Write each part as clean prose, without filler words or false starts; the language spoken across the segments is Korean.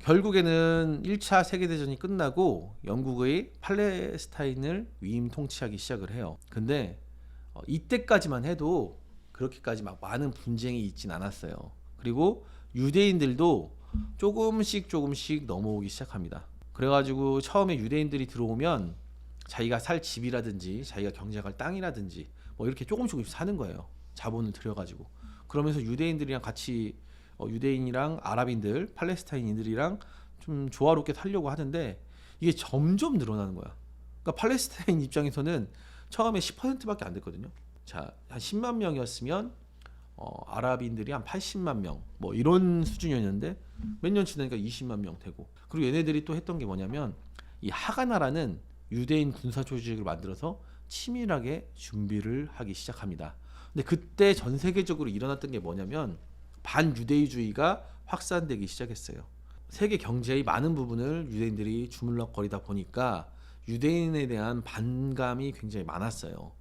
결국에는 1차 세계대전이 끝나고 영국의 팔레스타인을 위임 통치하기 시작을 해요. 근데 이때까지만 해도 그렇게까지 막 많은 분쟁이 있진 않았어요. 그리고 유대인들도 조금씩 넘어오기 시작합니다. 그래가지고 처음에 유대인들이 들어오면 자기가 살 집이라든지 자기가 경작할 땅이라든지 뭐 이렇게 조금씩 사는 거예요. 자본을 들여가지고. 그러면서 유대인들이랑 같이 유대인이랑 아랍인들, 팔레스타인인들이랑 좀 조화롭게 살려고 하는데 이게 점점 늘어나는 거야. 그러니까 팔레스타인 입장에서는 처음에 10%밖에 안 됐거든요. 자, 한 10만 명이었으면 아랍인들이 한 80만 명, 뭐 이런 수준이었는데 몇 년 지나니까 20만 명 되고. 그리고 얘네들이 또 했던 게 뭐냐면 이 하가나라는 유대인 군사 조직을 만들어서 치밀하게 준비를 하기 시작합니다. 근데 그때 전 세계적으로 일어났던 게 뭐냐면 반유대주의가 확산되기 시작했어요. 세계 경제의 많은 부분을 유대인들이 주물럭거리다 보니까 유대인에 대한 반감이 굉장히 많았어요.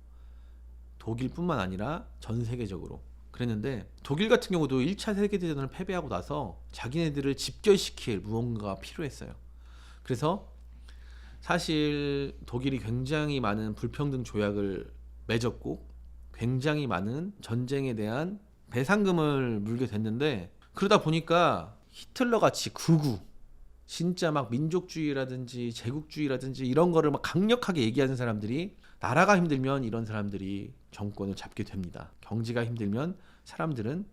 독일뿐만 아니라 전 세계적으로. 그랬는데 독일 같은 경우도 1차 세계대전을 패배하고 나서 자기네들을 집결시킬 무언가가 필요했어요. 그래서 사실 독일이 굉장히 많은 불평등 조약을 맺었고 굉장히 많은 전쟁에 대한 배상금을 물게 됐는데 그러다 보니까 히틀러 같이 극우 진짜 막 민족주의라든지 제국주의라든지 이런 거를 막 강력하게 얘기하는 사람들이 나라가 힘들면 이런 사람들이 정권을 잡게 됩니다. 경제가 힘들면 사람들은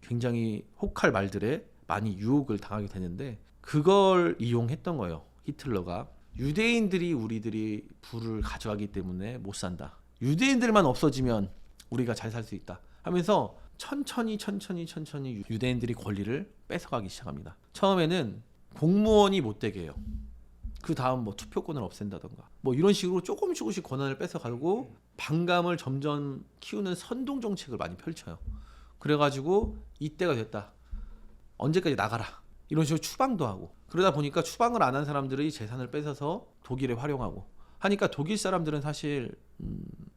굉장히 혹할 말들에 많이 유혹을 당하게 되는데 그걸 이용했던 거예요. 히틀러가 유대인들이 우리들이 부를 가져가기 때문에 못 산다. 유대인들만 없어지면 우리가 잘 살 수 있다 하면서 천천히 유대인들이 권리를 뺏어가기 시작합니다. 처음에는 공무원이 못 되게 해요. 그 다음 뭐 투표권을 없앤다던가 뭐 이런 식으로 조금씩 권한을 뺏어가고 반감을 점점 키우는 선동 정책을 많이 펼쳐요. 그래가지고 이때가 됐다. 언제까지 나가라. 이런 식으로 추방도 하고 그러다 보니까 추방을 안 한 사람들의 재산을 뺏어서 독일에 활용하고 하니까 독일 사람들은 사실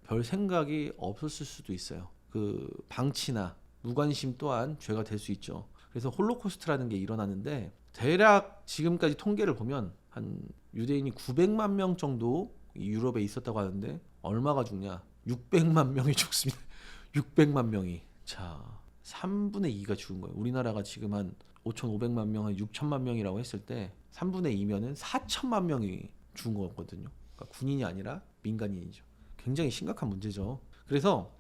별 생각이 없었을 수도 있어요. 그 방치나 무관심 또한 죄가 될 수 있죠. 그래서 홀로코스트라는 게 일어나는데 대략 지금까지 통계를 보면 한 유대인이 900만 명 정도 유럽에 있었다고 하는데 얼마가 죽냐? 600만 명이 죽습니다. 600만 명이. 자, 3분의 2가 죽은 거예요. 우리나라가 지금 한 5,500만 명, 한 6천만 명이라고 했을 때 3분의 2면은 4천만 명이 죽은 거거든요. 그러니까 군인이 아니라 민간인이죠. 굉장히 심각한 문제죠. 그래서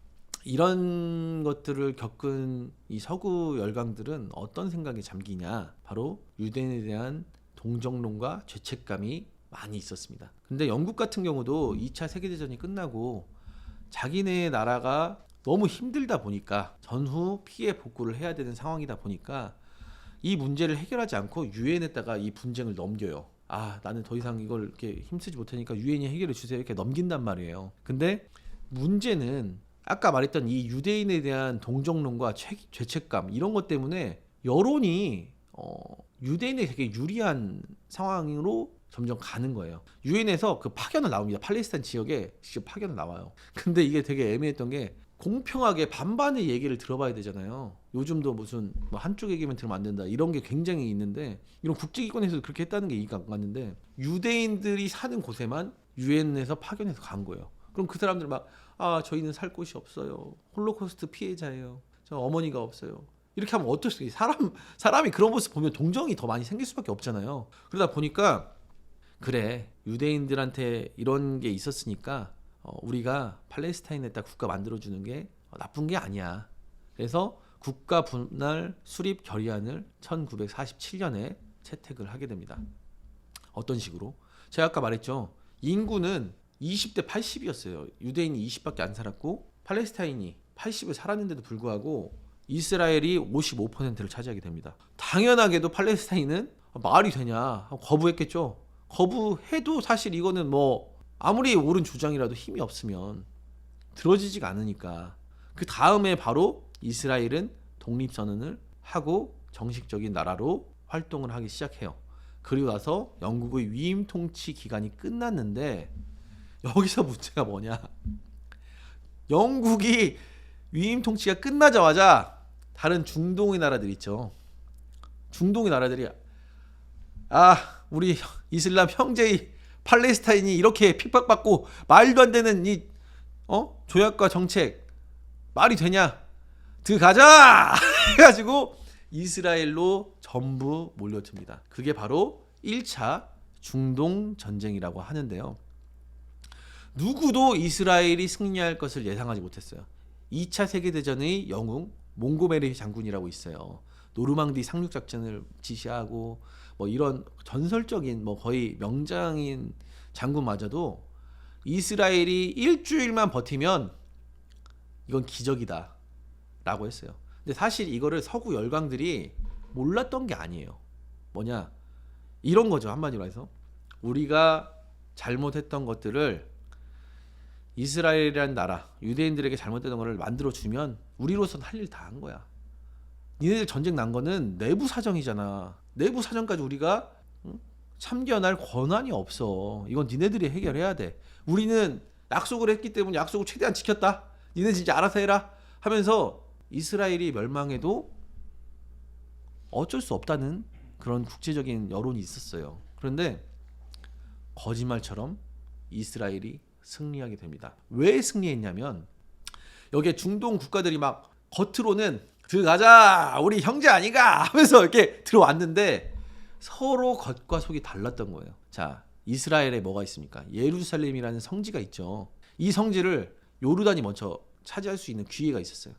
이런 것들을 겪은 이 서구 열강들은 어떤 생각에 잠기냐? 바로 유대인에 대한 동정론과 죄책감이 많이 있었습니다. 근데 영국 같은 경우도 2차 세계대전이 끝나고 자기네 나라가 너무 힘들다 보니까 전후 피해 복구를 해야 되는 상황이다 보니까 이 문제를 해결하지 않고 유엔에다가 이 분쟁을 넘겨요. 아, 나는 더 이상 이걸 이렇게 힘쓰지 못하니까 유엔이 해결해 주세요. 이렇게 넘긴단 말이에요. 근데 문제는 아까 말했던 이 유대인에 대한 동정론과 죄책감 이런 것 때문에 여론이 유대인에 되게 유리한 상황으로 점점 가는 거예요. 유엔에서 그 파견을 나옵니다. 팔레스타인 지역에 직접 파견을 나와요. 근데 이게 되게 애매했던 게 공평하게 반반의 얘기를 들어봐야 되잖아요. 요즘도 무슨 뭐 한쪽 얘기만 들으면 안 된다 이런 게 굉장히 있는데 이런 국제기관에서 그렇게 했다는 게 이해가 안 갔는데 유대인들이 사는 곳에만 유엔에서 파견해서 간 거예요. 그럼 그 사람들 막 저희는 살 곳이 없어요. 홀로코스트 피해자예요. 저 어머니가 없어요. 이렇게 하면 어떨 수 있어요? 사람이 그런 모습 보면 동정이 더 많이 생길 수밖에 없잖아요. 그러다 보니까 그래 유대인들한테 이런 게 있었으니까 우리가 팔레스타인에다 국가 만들어주는 게 나쁜 게 아니야. 그래서 국가 분할 수립 결의안을 1947년에 채택을 하게 됩니다. 어떤 식으로? 제가 아까 말했죠. 인구는 20대 80이었어요. 유대인이 20밖에 안 살았고 팔레스타인이 80을 살았는데도 불구하고 이스라엘이 55%를 차지하게 됩니다. 당연하게도 팔레스타인은 말이 되냐 거부했겠죠. 거부해도 사실 이거는 뭐 아무리 옳은 주장이라도 힘이 없으면 들어지지가 않으니까 그 다음에 바로 이스라엘은 독립선언을 하고 정식적인 나라로 활동을 하기 시작해요. 그리고 나서 영국의 위임 통치 기간이 끝났는데 여기서 문제가 뭐냐? 영국이 위임 통치가 끝나자마자 다른 중동의 나라들 있죠. 중동의 나라들이 우리 이슬람 형제의 팔레스타인이 이렇게 핍박받고 말도 안 되는 이 조약과 정책 말이 되냐? 들어가자! 해가지고 이스라엘로 전부 몰려듭니다. 그게 바로 1차 중동 전쟁이라고 하는데요. 누구도 이스라엘이 승리할 것을 예상하지 못했어요. 2차 세계대전의 영웅 몽고메리 장군이라고 있어요. 노르망디 상륙작전을 지시하고 뭐 이런 전설적인 뭐 거의 명장인 장군마저도 이스라엘이 일주일만 버티면 이건 기적이다 라고 했어요. 근데 사실 이거를 서구 열강들이 몰랐던 게 아니에요. 뭐냐, 이런 거죠. 한마디로 해서 우리가 잘못했던 것들을 이스라엘이라는 나라, 유대인들에게 잘못된 거를 만들어주면 우리로서는 할 일 다 한 거야. 니네들 전쟁 난 거는 내부 사정이잖아. 내부 사정까지 우리가 참견할 권한이 없어. 이건 니네들이 해결해야 돼. 우리는 약속을 했기 때문에 약속을 최대한 지켰다. 니네 진짜 알아서 해라 하면서 이스라엘이 멸망해도 어쩔 수 없다는 그런 국제적인 여론이 있었어요. 그런데 거짓말처럼 이스라엘이 승리하게 됩니다. 왜 승리했냐면 여기에 중동 국가들이 막 겉으로는 들어가자 우리 형제 아니가 하면서 이렇게 들어왔는데 서로 겉과 속이 달랐던 거예요. 자, 이스라엘에 뭐가 있습니까? 예루살렘이라는 성지가 있죠. 이 성지를 요르단이 먼저 차지할 수 있는 기회가 있었어요.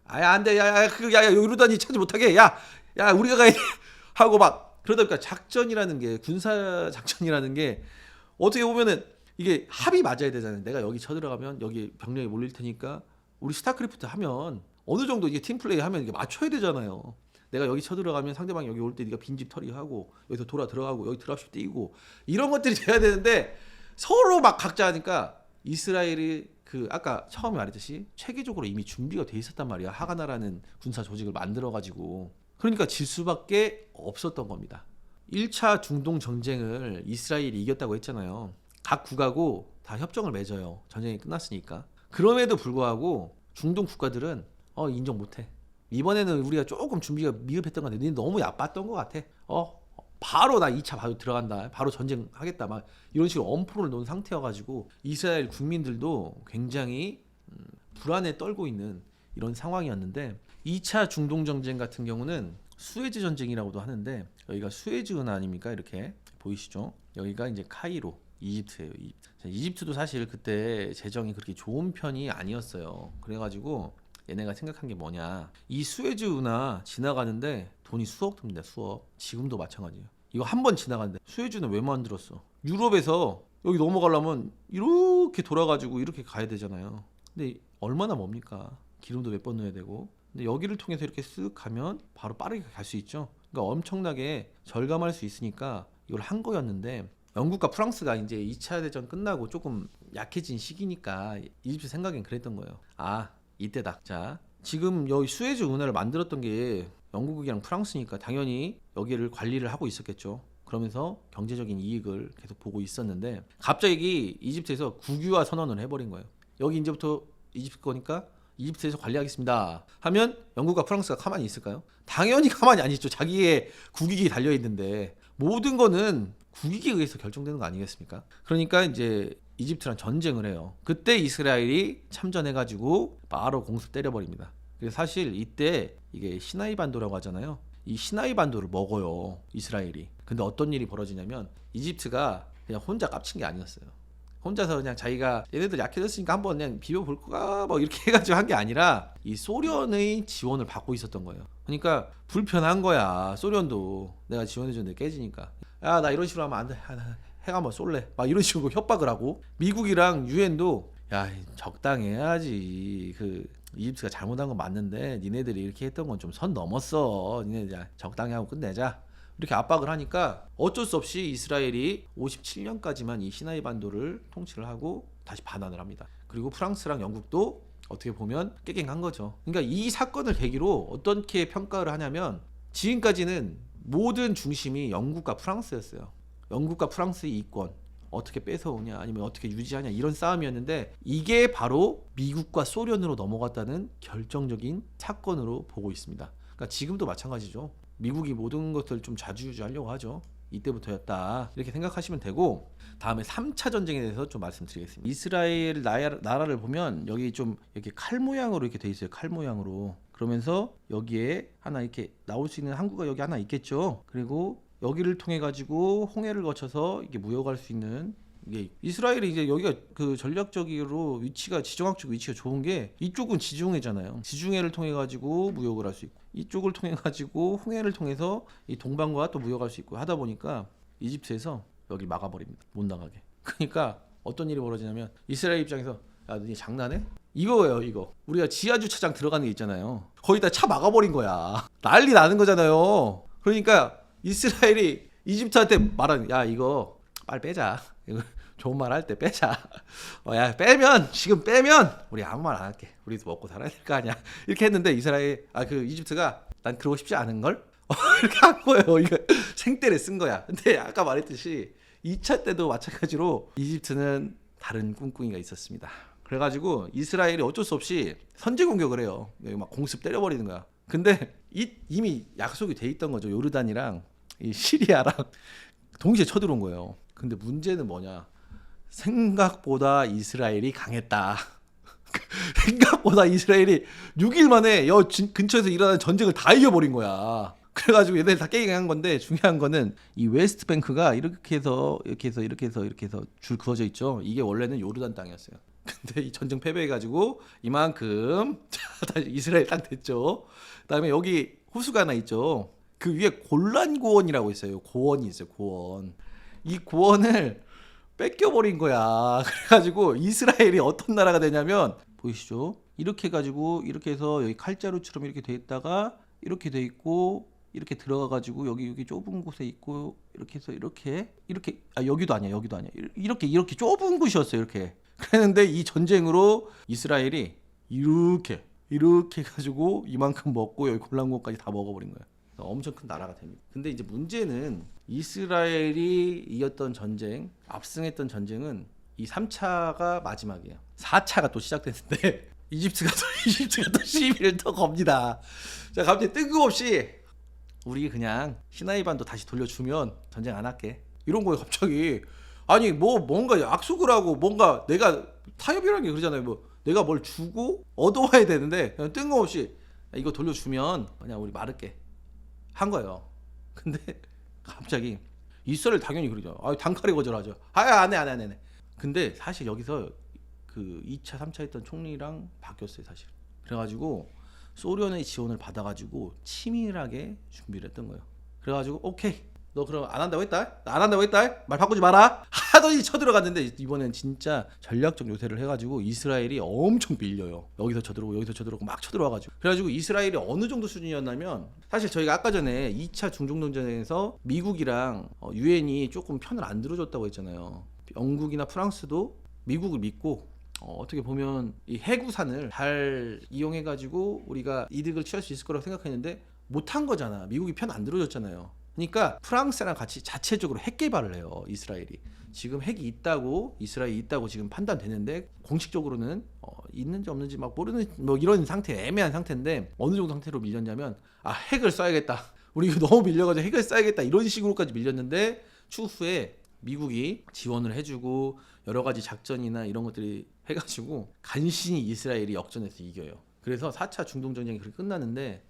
안돼, 야 요르단이 차지 못하게, 야 우리가 가야 돼 하고 막 그러다 보니까 작전이라는 게, 군사 작전이라는 게 어떻게 보면은 이게 합이 맞아야 되잖아요. 내가 여기 쳐들어가면 여기 병력이 몰릴 테니까 우리 스타크래프트 하면 어느 정도 이게 팀플레이 하면 이게 맞춰야 되잖아요. 내가 여기 쳐들어가면 상대방이 여기 올 때 네가 빈집 처리하고 여기서 돌아 들어가고 여기 드랍십 띄고 이런 것들이 돼야 되는데 서로 막 각자 하니까 이스라엘이 그 아까 처음에 말했듯이 체계적으로 이미 준비가 돼 있었단 말이야. 하가나라는 군사 조직을 만들어 가지고. 그러니까 질 수밖에 없었던 겁니다. 1차 중동 전쟁을 이스라엘이 이겼다고 했잖아요. 각 국가고 다 협정을 맺어요. 전쟁이 끝났으니까. 그럼에도 불구하고 중동 국가들은 인정 못해. 이번에는 우리가 조금 준비가 미흡했던 것 같아. 니네 너무 야빴던 것 같아. 바로 나 2차 바로 들어간다. 바로 전쟁하겠다. 막 이런 식으로 엄포를 놓은 상태여가지고 이스라엘 국민들도 굉장히 불안에 떨고 있는 이런 상황이었는데 2차 중동 전쟁 같은 경우는 수에즈 전쟁이라고도 하는데 여기가 수에즈 운하 아닙니까? 이렇게 보이시죠? 여기가 이제 카이로, 이집트예요. 이집트도 사실 그때 재정이 그렇게 좋은 편이 아니었어요. 그래가지고 얘네가 생각한 게 뭐냐, 이 수에즈 운하 지나가는데 돈이 수억 듭니다. 수억. 지금도 마찬가지예요. 이거 한 번 지나가는데 수에즈는 왜 만들었어? 유럽에서 여기 넘어가려면 이렇게 돌아가지고 이렇게 가야 되잖아요. 근데 얼마나 멉니까? 기름도 몇 번 넣어야 되고. 근데 여기를 통해서 이렇게 쓱 가면 바로 빠르게 갈 수 있죠. 그러니까 엄청나게 절감할 수 있으니까 이걸 한 거였는데 영국과 프랑스가 이제 2차 대전 끝나고 조금 약해진 시기니까 이집트 생각엔 그랬던 거예요. 이때다. 자, 지금 여기 수에즈 운하를 만들었던 게 영국이랑 프랑스니까 당연히 여기를 관리를 하고 있었겠죠. 그러면서 경제적인 이익을 계속 보고 있었는데 갑자기 이집트에서 국유화 선언을 해버린 거예요. 여기 이제부터 이집트 거니까 이집트에서 관리하겠습니다 하면 영국과 프랑스가 가만히 있을까요? 당연히 가만히 안 있죠. 자기의 국익이 달려있는데 모든 거는 국익에 의해서 결정되는 거 아니겠습니까? 그러니까 이제 이집트랑 전쟁을 해요. 그때 이스라엘이 참전해가지고 바로 공습 때려버립니다. 그래서 사실 이때 이게 시나이 반도라고 하잖아요. 이 시나이 반도를 먹어요, 이스라엘이. 근데 어떤 일이 벌어지냐면 이집트가 그냥 혼자 깝친 게 아니었어요. 혼자서 그냥 자기가 얘네들 약해졌으니까 한번 그냥 비벼볼까 뭐 이렇게 해가지고 한 게 아니라 이 소련의 지원을 받고 있었던 거예요. 그러니까 불편한 거야. 소련도 내가 지원해줬는데 깨지니까, 야 나 이런 식으로 하면 안 돼, 핵 한번 쏠래 막 이런 식으로 협박을 하고, 미국이랑 유엔도 야 적당해야지, 그 이집트가 잘못한 건 맞는데 니네들이 이렇게 했던 건 좀 선 넘었어, 니네들 적당히 하고 끝내자 이렇게 압박을 하니까 어쩔 수 없이 이스라엘이 57년까지만 이 시나이 반도를 통치를 하고 다시 반환을 합니다. 그리고 프랑스랑 영국도 어떻게 보면 깨갱한 거죠. 그러니까 이 사건을 계기로 어떻게 평가를 하냐면 지금까지는 모든 중심이 영국과 프랑스였어요. 영국과 프랑스의 이권 어떻게 뺏어오냐 아니면 어떻게 유지하냐 이런 싸움이었는데 이게 바로 미국과 소련으로 넘어갔다는 결정적인 사건으로 보고 있습니다. 그러니까 지금도 마찬가지죠. 미국이 모든 것을 좀 좌지우지하려고 하죠. 이때부터였다 이렇게 생각하시면 되고, 다음에 3차 전쟁에 대해서 좀 말씀드리겠습니다. 이스라엘 나라를 보면 여기 좀 이렇게 칼 모양으로 이렇게 돼 있어요. 칼 모양으로. 그러면서 여기에 하나 이렇게 나올 수 있는 항구가 여기 하나 있겠죠. 그리고 여기를 통해 가지고 홍해를 거쳐서 이게 무역할 수 있는, 이게 이스라엘이 이제 여기가 그 전략적으로 위치가, 지정학적 위치가 좋은 게 이쪽은 지중해잖아요. 지중해를 통해 가지고 무역을 할 수 있고, 이쪽을 통해 가지고 홍해를 통해서 이 동방과 또 무역할 수 있고 하다 보니까 이집트에서 여기 막아버립니다. 못 나가게. 그러니까 어떤 일이 벌어지냐면 이스라엘 입장에서 야, 너 장난해? 이거예요, 이거. 우리가 지하 주차장 들어가는 게 있잖아요. 거기다 차 막아버린 거야. 난리 나는 거잖아요. 그러니까 이스라엘이 이집트한테 말하는, 야, 이거 빨리 빼자. 이거 좋은 말 할 때 빼자. 야, 빼면, 지금 빼면 우리 아무 말 안 할게. 우리도 먹고 살아야 될 거 아니야. 이렇게 했는데 이집트가 난 그러고 싶지 않은 걸 이렇게 한 거예요. 이거 생떼를 쓴 거야. 근데 아까 말했듯이 2차 때도 마찬가지로 이집트는 다른 꿍꿍이가 있었습니다. 그래가지고 이스라엘이 어쩔 수 없이 선제 공격을 해요. 여기 막 공습 때려버리는 거야. 근데 이미 약속이 돼 있던 거죠. 요르단이랑 이 시리아랑 동시에 쳐들어온 거예요. 근데 문제는 뭐냐? 생각보다 이스라엘이 강했다. 생각보다 이스라엘이 6일 만에 근처에서 일어나는 전쟁을 다 이겨버린 거야. 그래가지고 얘네들 다 깨게 한 건데, 중요한 거는 이 웨스트뱅크가 이렇게 해서 줄 그어져 있죠. 이게 원래는 요르단 땅이었어요. 근데 이 전쟁 패배해가지고 이만큼 다시 이스라엘 땅 됐죠. 그다음에 여기 호수가 하나 있죠. 그 위에 골란 고원이라고 있어요. 고원이 있어요. 고원. 이 고원을 뺏겨버린 거야. 그래가지고 이스라엘이 어떤 나라가 되냐면, 보이시죠? 이렇게 해가지고 이렇게 해서 여기 칼자루처럼 이렇게 돼 있다가 이렇게 돼 있고, 이렇게 들어가가지고 여기 좁은 곳에 있고, 이렇게 해서 이렇게 여기도 아니야. 이렇게 좁은 곳이었어요. 이렇게. 그랬는데 이 전쟁으로 이스라엘이 이렇게 해가지고 이만큼 먹고 여기 골란고까지 다 먹어버린 거야. 엄청 큰 나라가 됩니다. 근데 이제 문제는 이스라엘이 이겼던 전쟁, 압승했던 전쟁은 이 3차가 마지막이에요. 4차가 또 시작됐는데 이집트가 또 시비를 더 겁니다. 자, 갑자기 뜬금없이 우리 그냥 시나이 반도 다시 돌려주면 전쟁 안 할게. 이런 거에 갑자기, 아니 뭔가 약속을 하고, 뭔가 내가 타협이라는 게 그러잖아요. 뭐 내가 뭘 주고 얻어와야 되는데 그냥 뜬금없이 이거 돌려주면 그냥 우리 마를게 한 거예요. 근데 갑자기 이스라엘 당연히 그러죠. 단칼에 거절하죠. 안 해. 근데 사실 여기서 그 2차, 3차 했던 총리랑 바뀌었어요, 사실. 그래가지고 소련의 지원을 받아가지고 치밀하게 준비를 했던 거예요. 그래가지고 오케이, 너 그럼 안 한다고 했다? 나 안 한다고 했다? 말 바꾸지 마라 하더니 쳐들어갔는데, 이번엔 진짜 전략적 요새를 해가지고 이스라엘이 엄청 밀려요. 여기서 쳐들어오고 막 쳐들어와가지고. 그래가지고 이스라엘이 어느 정도 수준이었냐면, 사실 저희가 아까 전에 2차 중동전쟁에서 미국이랑 유엔이 조금 편을 안 들어줬다고 했잖아요. 영국이나 프랑스도 미국을 믿고 어떻게 보면 이 해구산을 잘 이용해가지고 우리가 이득을 취할 수 있을 거라고 생각했는데 못한 거잖아. 미국이 편 안 들어줬잖아요. 그러니까 프랑스랑 같이 자체적으로 핵 개발을 해요. 이스라엘이 지금 핵이 있다고, 이스라엘이 있다고 지금 판단되는데 공식적으로는 있는지 없는지 막 모르는 뭐 이런 상태, 애매한 상태인데, 어느 정도 상태로 밀렸냐면, 핵을 쏴야겠다, 우리 이거 너무 밀려가지고 핵을 쏴야겠다, 이런 식으로까지 밀렸는데, 추후에 미국이 지원을 해주고 여러 가지 작전이나 이런 것들이 해가지고 간신히 이스라엘이 역전해서 이겨요. 그래서 4차 중동전쟁이 그렇게 끝나는데,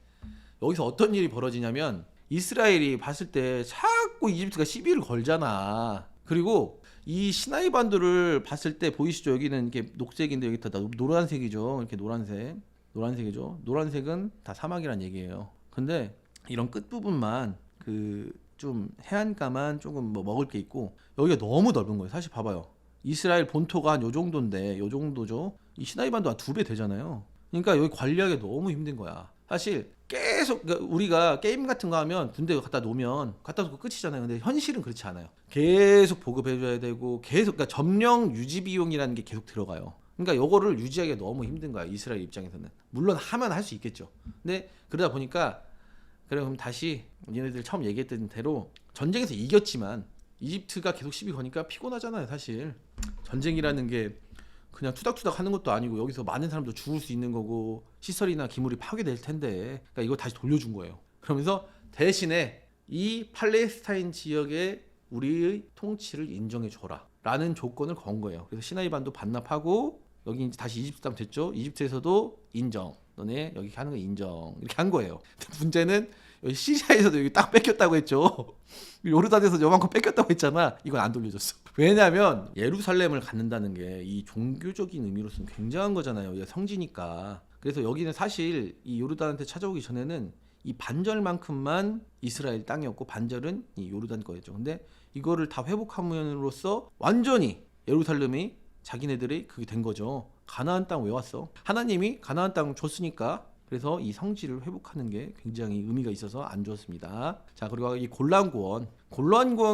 여기서 어떤 일이 벌어지냐면, 이스라엘이 봤을 때 자꾸 이집트가 시비를 걸잖아. 그리고 이 시나이 반도를 봤을 때 보이시죠? 여기는 이렇게 녹색인데 여기 다 노란색이죠. 이렇게 노란색이죠. 노란색은 다 사막이란 얘기예요. 근데 이런 끝 부분만 그 좀 해안가만 조금 뭐 먹을 게 있고, 여기가 너무 넓은 거예요. 사실 봐봐요. 이스라엘 본토가 한 요 정도인데, 요 정도죠. 이 시나이 반도 한 2배 되잖아요. 그러니까 여기 관리하기 너무 힘든 거야. 사실 계속, 그러니까 우리가 게임 같은 거 하면 군대 갖다 놓고 끝이잖아요. 근데 현실은 그렇지 않아요. 계속 보급해줘야 되고, 계속, 그러니까 점령 유지 비용이라는 게 계속 들어가요. 그러니까 요거를 유지하기가 너무 힘든 거야, 이스라엘 입장에서는. 물론 하면 할 수 있겠죠. 근데 그러다 보니까, 그래 그럼 다시 얘네들 처음 얘기했던 대로 전쟁에서 이겼지만 이집트가 계속 시비 거니까 피곤하잖아요. 사실 전쟁이라는 게 그냥 투닥투닥 하는 것도 아니고, 여기서 많은 사람도 죽을 수 있는 거고, 시설이나 기물이 파괴될 텐데, 그러니까 이거 다시 돌려준 거예요. 그러면서 대신에 이 팔레스타인 지역에 우리의 통치를 인정해 줘라 라는 조건을 건 거예요. 그래서 시나이 반도 반납하고 여기 이제 다시 이집트 땅 됐죠. 이집트에서도 인정. 너네 여기 하는 거 인정. 이렇게 한 거예요. 문제는 여기 시리아에서도 여기 땅 뺏겼다고 했죠. 요르단에서 요만큼 뺏겼다고 했잖아. 이건 안 돌려줬어. 왜냐하면 예루살렘을 갖는다는 게 이 종교적인 의미로서는 굉장한 거잖아요. 여기가 성지니까. 그래서 여기는 사실 이 요르단한테 찾아오기 전에는 이 반절만큼만 이스라엘 땅이었고 반절은 이 요르단 거였죠. 근데 이거를 다 회복함으로써 완전히 예루살렘이 자기네들이 그게 된 거죠. 가나안 땅 왜 왔어? 하나님이 가나안 땅 줬으니까. 그래서 이 성지를 회복하는 게 굉장히 의미가 있어서 안 좋습니다. 자, 그리고 이 골란 고원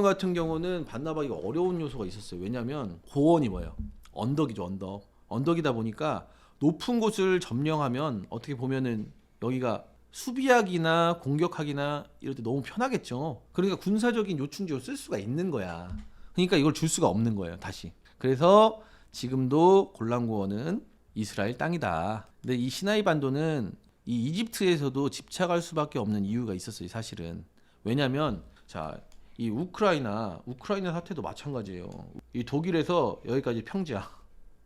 같은 경우는 반납하기가 어려운 요소가 있었어요. 왜냐하면 고원이 뭐예요? 언덕이죠, 언덕. 언덕이다 보니까 높은 곳을 점령하면 어떻게 보면은 여기가 수비하기나 공격하기나 이럴 때 너무 편하겠죠. 그러니까 군사적인 요충지로 쓸 수가 있는 거야. 그러니까 이걸 줄 수가 없는 거예요, 다시. 그래서 지금도 골란고원은 이스라엘 땅이다. 근데 이 시나이 반도는 이 이집트에서도 집착할 수밖에 없는 이유가 있었어요, 사실은. 왜냐면 자, 이 우크라이나 사태도 마찬가지예요. 이 독일에서 여기까지 평지야.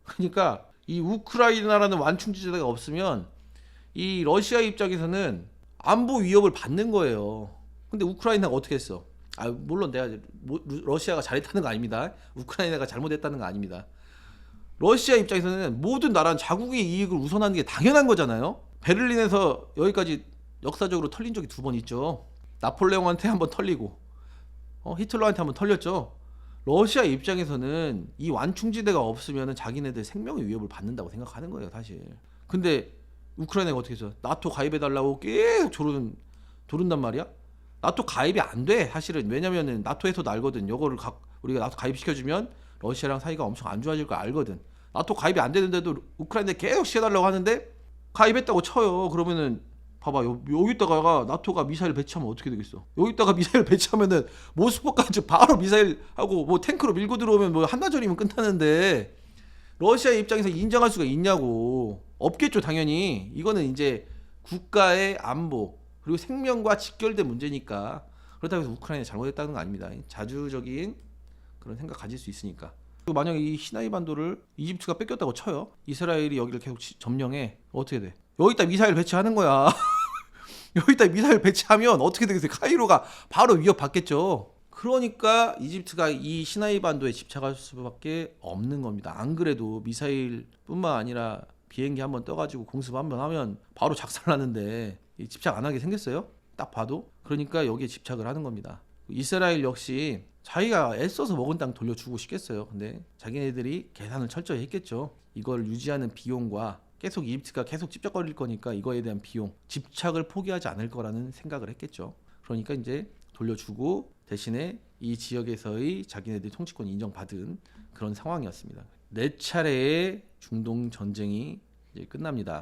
그러니까 이 우크라이나라는 완충지대가 없으면 이 러시아 입장에서는 안보 위협을 받는 거예요. 근데 우크라이나가 어떻게 했어? 아, 물론 내가 러시아가 잘했다는 거 아닙니다. 우크라이나가 잘못했다는 거 아닙니다. 러시아 입장에서는 모든 나라는 자국의 이익을 우선하는 게 당연한 거잖아요. 베를린에서 여기까지 역사적으로 털린 적이 2번 있죠. 나폴레옹한테 한번 털리고 히틀러한테 한번 털렸죠. 러시아 입장에서는 이 완충지대가 없으면 자기네들 생명의 위협을 받는다고 생각하는 거예요, 사실. 근데 우크라이나가 어떻게 해서 나토 가입해달라고 계속 조른단 말이야. 나토 가입이 안 돼, 사실은. 왜냐면은 나토에서도 알거든. 요거를 우리가 나토 가입시켜주면 러시아랑 사이가 엄청 안 좋아질 거 알거든. 나토 가입이 안 되는데도 우크라이나에 계속 시켜달라고 하는데 가입했다고 쳐요. 그러면은 봐봐, 여기다가 나토가 미사일 배치하면 어떻게 되겠어? 여기다가 미사일 배치하면은 모스크바까지 바로 미사일하고 뭐 탱크로 밀고 들어오면 뭐 한나절이면 끝나는데 러시아 입장에서 인정할 수가 있냐고. 없겠죠, 당연히. 이거는 이제 국가의 안보 그리고 생명과 직결된 문제니까. 그렇다고 해서 우크라이나 잘못했다는 거 아닙니다. 자주적인 그런 생각 가질 수 있으니까. 그리고 만약에 이 시나이 반도를 이집트가 뺏겼다고 쳐요. 이스라엘이 여기를 계속 점령해. 어떻게 돼? 여기다 미사일 배치하는 거야. 여기다 미사일 배치하면 어떻게 되겠어요? 카이로가 바로 위협받겠죠. 그러니까 이집트가 이 시나이 반도에 집착할 수밖에 없는 겁니다. 안 그래도 미사일뿐만 아니라 비행기 한번 떠가지고 공습 한번 하면 바로 작살나는데 집착 안 하게 생겼어요? 딱 봐도. 그러니까 여기에 집착을 하는 겁니다. 이스라엘 역시 자기가 애써서 먹은 땅 돌려주고 싶겠어요. 근데 자기네들이 계산을 철저히 했겠죠. 이걸 유지하는 비용과 계속 이집트가 계속 찝쩍거릴 거니까 이거에 대한 비용, 집착을 포기하지 않을 거라는 생각을 했겠죠. 그러니까 이제 돌려주고 대신에 이 지역에서의 자기네들이 통치권 인정받은 그런 상황이었습니다. 4차례의 중동 전쟁이 이제 끝납니다.